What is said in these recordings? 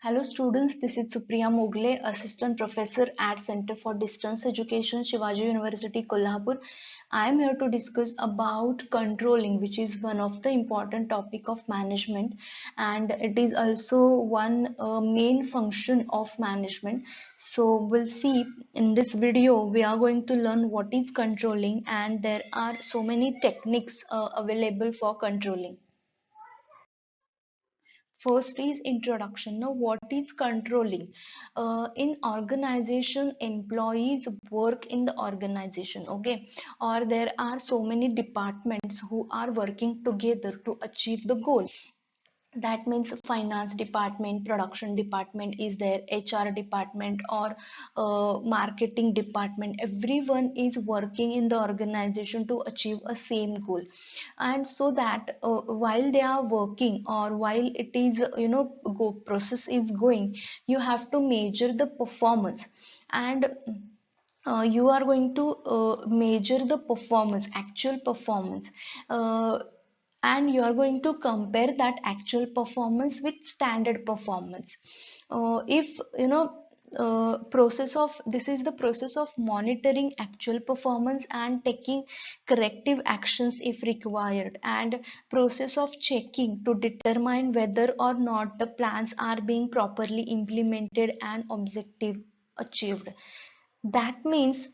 Hello students, this is Supriya Mogle, Assistant Professor at Center for Distance Education, Shivaji University, Kolhapur. I am here to discuss about controlling, which is one of the important topic of management, and it is also one main function of management. So we'll see in this video, we are going to learn what is controlling, and there are so many techniques available for controlling. First is introduction. Now, what is controlling? In organization, employees work in the organization, okay, or there are so many departments who are working together to achieve the goal. That means finance department, production department is there, HR department, or marketing department. Everyone is working in the organization to achieve a same goal, and so that while they are working, or while it is process is going, you have to measure the performance, and you are going to measure the performance, actual performance, uh, and you are going to compare that actual performance with standard performance. If you know process of this is the process of monitoring actual performance and taking corrective actions if required, and process of checking to determine whether or not the plans are being properly implemented and objective achieved. That means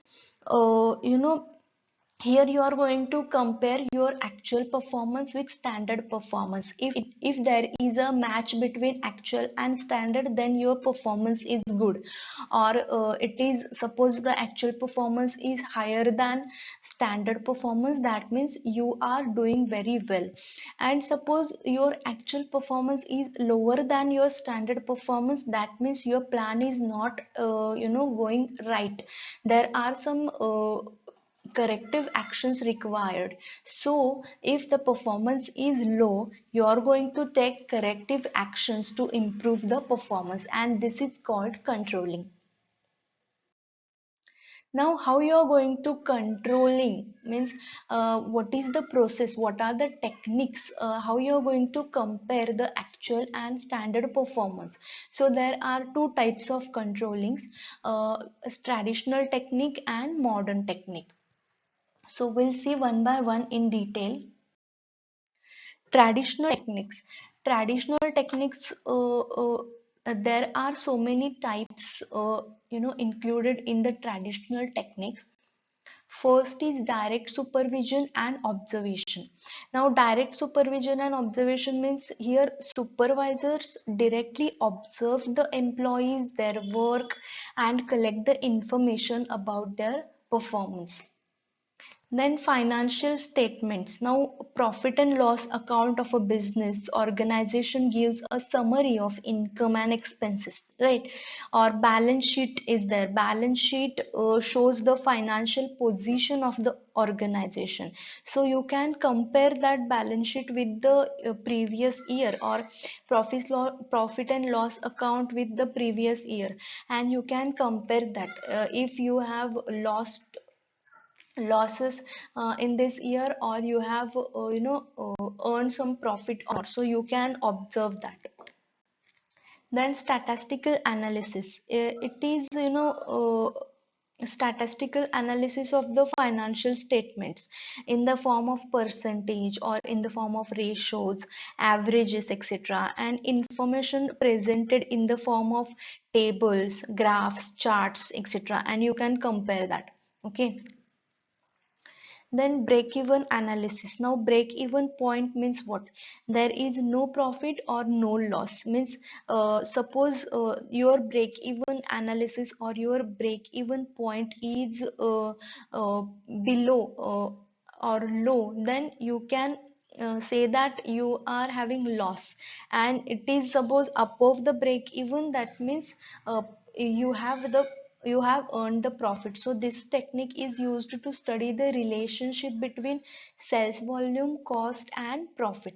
here you are going to compare your actual performance with standard performance. If there is a match between actual and standard, then your performance is good, or it is, suppose the actual performance is higher than standard performance, that means you are doing very well. And suppose your actual performance is lower than your standard performance, that means your plan is not going right. There are some corrective actions required. So if the performance is low, you are going to take corrective actions to improve the performance, and this is called controlling. Now, how you are going to controlling means, what is the process, what are the techniques, how you are going to compare the actual and standard performance. So there are two types of controllings, traditional technique and modern technique. So we'll see one by one in detail. Traditional techniques. Traditional techniques, there are so many types, included in the traditional techniques. First is direct supervision and observation. Now, direct supervision and observation means here supervisors directly observe the employees, their work, and collect the information about their performance. Then financial statements. Now, profit and loss account of a business organization gives a summary of income and expenses, right? Or balance sheet is there. Balance sheet shows the financial position of the organization. So you can compare that balance sheet with the previous year, or profit and loss account with the previous year, and you can compare that. If you have losses in this year, or you have earned some profit, or so you can observe that. Then statistical analysis. It is statistical analysis of the financial statements in the form of percentage, or in the form of ratios, averages, etc., and information presented in the form of tables, graphs, charts, etc., and you can compare that. Okay. Then break even analysis. Now break even point means what? There is no profit or no loss, means suppose your break even analysis, or your break even point is uh, below or low, then you can say that you are having loss. And it is suppose above the break even, that means you have the you have earned the profit. So this technique is used to study the relationship between sales volume, cost, and profit.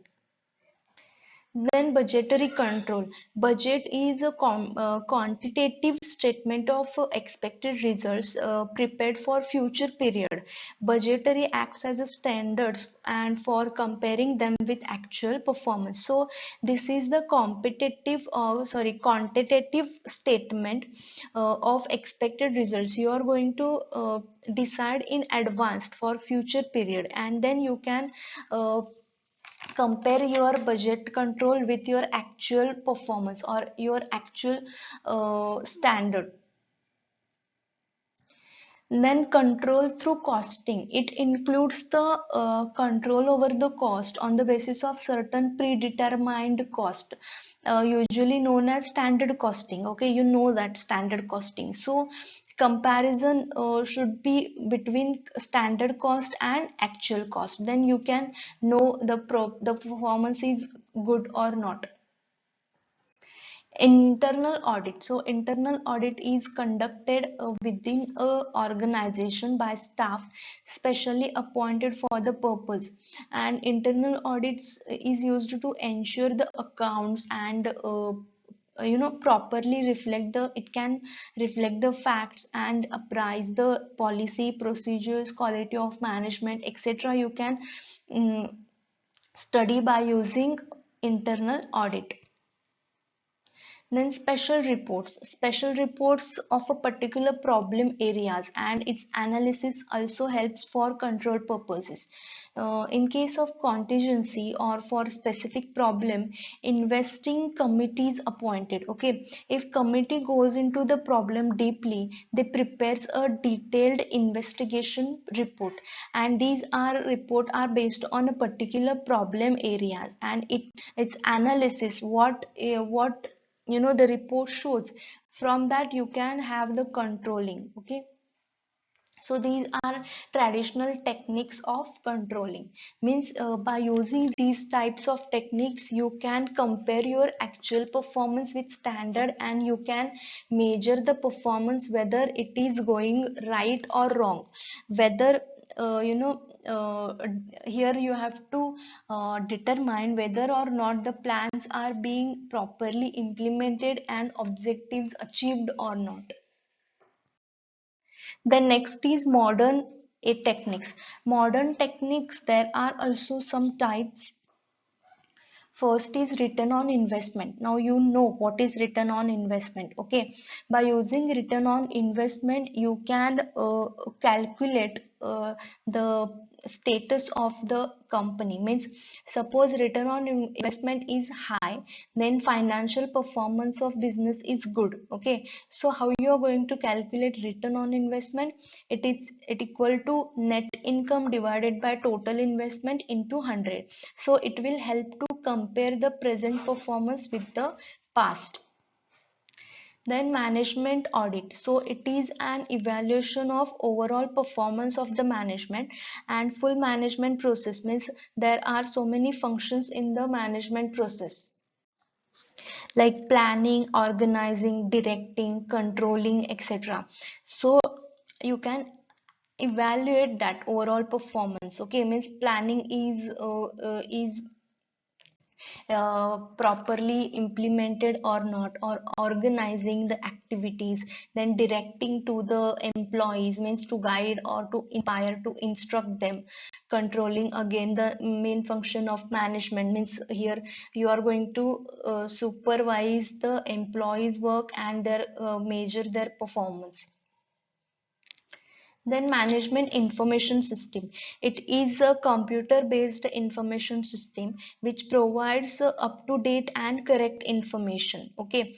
Then budgetary control. Budget is a quantitative statement of expected results prepared for future period. Budgetary acts as a standard and for comparing them with actual performance. So this is the quantitative statement of expected results. You are going to decide in advance for future period, and then you can compare your budget control with your actual performance or your actual standard. Then control through costing. It includes the control over the cost on the basis of certain predetermined cost, usually known as standard costing. Okay, you know that standard costing. So comparison should be between standard cost and actual cost. Then you can know the performance is good or not. Internal audit. So internal audit is conducted within a organization by staff specially appointed for the purpose, and internal audits is used to ensure the accounts and properly reflect the it can reflect the facts and apprise the policy, procedures, quality of management, etc. You can study by using internal audit. Then special reports of a particular problem areas and its analysis also helps for control purposes. In case of contingency or for specific problem, investing committees appointed. Okay, if committee goes into the problem deeply, they prepares a detailed investigation report, and these are report are based on a particular problem areas, and its analysis what the report shows. From that you can have the controlling. Okay, so these are traditional techniques of controlling. Means by using these types of techniques you can compare your actual performance with standard, and you can measure the performance whether it is going right or wrong, whether uh, here you have to determine whether or not the plans are being properly implemented and objectives achieved or not. The next is modern techniques. Modern techniques, there are also some types. First is return on investment. Now you know what is return on investment. Okay, by using return on investment you can calculate the status of the company. Means suppose return on investment is high, then financial performance of business is good. Okay, so how you are going to calculate return on investment? It equal to net income divided by total investment into 100. So it will help to compare the present performance with the past. Then management audit. So it is an evaluation of overall performance of the management, and full management process. Means there are so many functions in the management process, like planning, organizing, directing, controlling, etc. So you can evaluate that overall performance. Okay, means planning is properly implemented or not, or organizing the activities. Then directing to the employees, means to guide or to inspire, to instruct them. Controlling, again the main function of management. Means here you are going to supervise the employees work and their measure their performance. Then management information system. It is a computer based information system which provides up to date and correct information. Okay,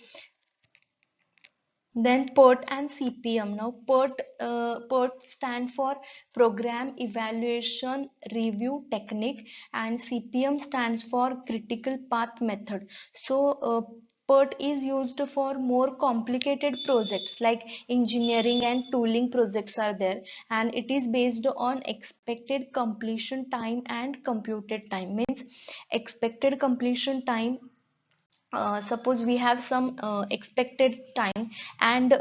then PERT and CPM. Now PERT stand for program evaluation review technique, and CPM stands for critical path method. So PERT is used for more complicated projects like engineering and tooling projects are there, and it is based on expected completion time and computed time. Means expected completion time, suppose we have some expected time and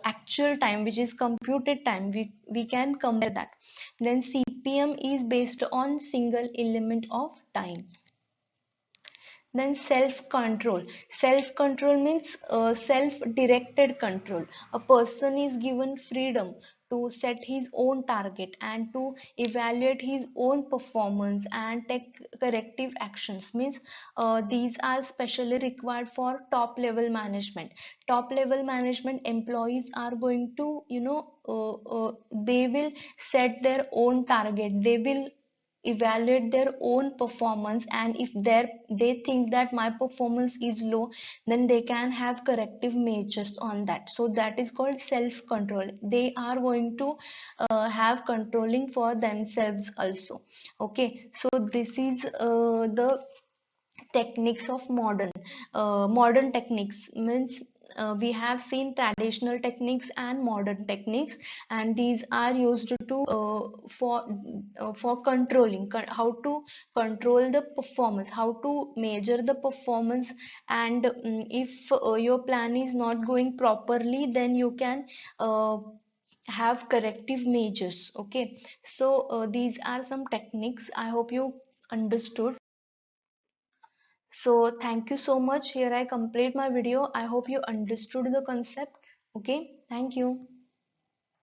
actual time which is computed time, we can compare that. Then CPM is based on single element of time. Then self control. Self control means self directed control. A person is given freedom to set his own target and to evaluate his own performance and take corrective actions. Means these are specially required for top level management. Top level management employees are going to, they will set their own target, they will evaluate their own performance, and if they think that my performance is low, then they can have corrective measures on that. So that is called self control. They are going to have controlling for themselves also. Okay, so this is the techniques of modern techniques. Means we have seen traditional techniques and modern techniques, and these are used to for controlling how to control the performance, how to measure the performance. And if your plan is not going properly, then you can have corrective measures. Okay, so these are some techniques. I hope you understood. So thank you so much. Here I complete my video. I hope you understood the concept. Okay, thank you.